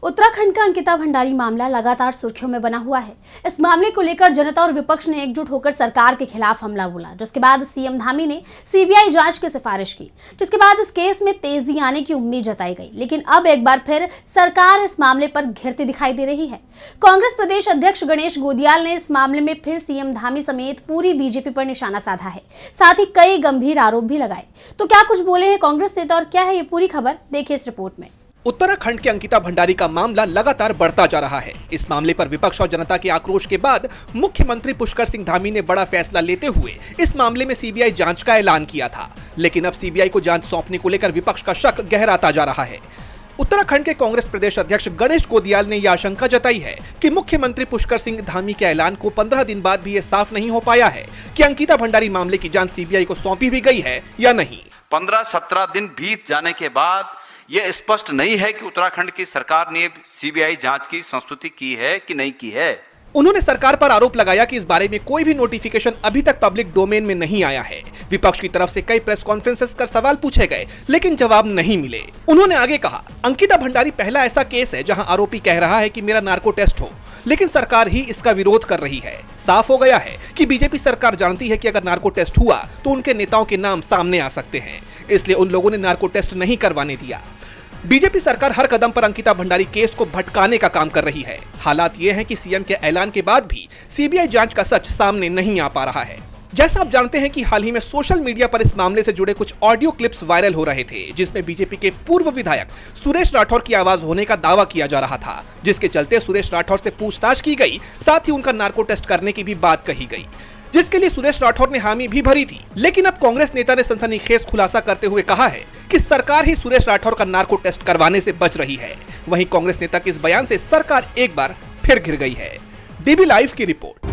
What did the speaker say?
उत्तराखंड का अंकिता भंडारी मामला लगातार सुर्खियों में बना हुआ है। इस मामले को लेकर जनता और विपक्ष ने एकजुट होकर सरकार के खिलाफ हमला बोला, जिसके बाद सीएम धामी ने सीबीआई जांच की सिफारिश की, जिसके बाद इस केस में तेजी आने की उम्मीद जताई गई। लेकिन अब एक बार फिर सरकार इस मामले पर घिरती दिखाई दे रही है। कांग्रेस प्रदेश अध्यक्ष गणेश गोदियाल ने इस मामले में फिर सीएम धामी समेत पूरी बीजेपी पर निशाना साधा है, साथ ही कई गंभीर आरोप भी लगाए। तो क्या कुछ बोले हैं कांग्रेस नेता और क्या है ये पूरी खबर, देखिए इस रिपोर्ट में। उत्तराखंड के अंकिता भंडारी का मामला लगातार बढ़ता जा रहा है। इस मामले पर विपक्ष और जनता के आक्रोश के बाद मुख्यमंत्री पुष्कर सिंह धामी ने बड़ा फैसला लेते हुए इस मामले में सीबीआई जांच का ऐलान किया था। लेकिन अब सीबीआई को जांच सौंपने को लेकर विपक्ष का शक गहराता जा रहा है। उत्तराखंड के कांग्रेस प्रदेश अध्यक्ष गणेश गोदियाल ने यह आशंका जताई है कि मुख्यमंत्री पुष्कर सिंह धामी के ऐलान को 15 दिन बाद भी ये साफ नहीं हो पाया है कि अंकिता भंडारी मामले की जांच सीबीआई को सौंपी भी गई है या नहीं। 15-17 दिन बीत जाने के बाद यह स्पष्ट नहीं है कि उत्तराखंड की सरकार ने सीबीआई जांच की संस्तुति की है कि नहीं की है। उन्होंने सरकार पर आरोप लगाया कि इस बारे में कोई भी नोटिफिकेशन अभी तक पब्लिक डोमेन में नहीं आया है। विपक्ष की तरफ से कई प्रेस कॉन्फ्रेंसेस कर सवाल पूछे गए, लेकिन जवाब नहीं मिले। उन्होंने आगे कहा, अंकिता भंडारी पहला ऐसा केस है जहां आरोपी कह रहा है कि मेरा नार्को टेस्ट हो, लेकिन सरकार ही इसका विरोध कर रही है। साफ हो गया है कि बीजेपी सरकार जानती है कि अगर नार्को टेस्ट हुआ तो उनके नेताओं के नाम सामने आ सकते हैं, इसलिए उन लोगों ने नार्को टेस्ट नहीं करवाने दिया। बीजेपी सरकार हर कदम पर अंकिता भंडारी केस को भटकाने का काम कर रही है। हालात ये हैं कि सीएम के ऐलान के बाद भी सीबीआई जांच का सच सामने नहीं आ पा रहा है। जैसा आप जानते हैं कि हाल ही में सोशल मीडिया पर इस मामले से जुड़े कुछ ऑडियो क्लिप्स वायरल हो रहे थे, जिसमें बीजेपी के पूर्व विधायक सुरेश राठौर की आवाज होने का दावा किया जा रहा था, जिसके चलते सुरेश राठौर से पूछताछ की गई, साथ ही उनका नार्को टेस्ट करने की भी बात कही गई, जिसके लिए सुरेश राठौर ने हामी भी भरी थी। लेकिन अब कांग्रेस नेता ने सनसनीखेज खुलासा करते हुए कहा है कि सरकार ही सुरेश राठौर का नार्को टेस्ट करवाने से बच रही है। वहीं कांग्रेस नेता के इस बयान से सरकार एक बार फिर घिर गई है। डीबी लाइव की रिपोर्ट।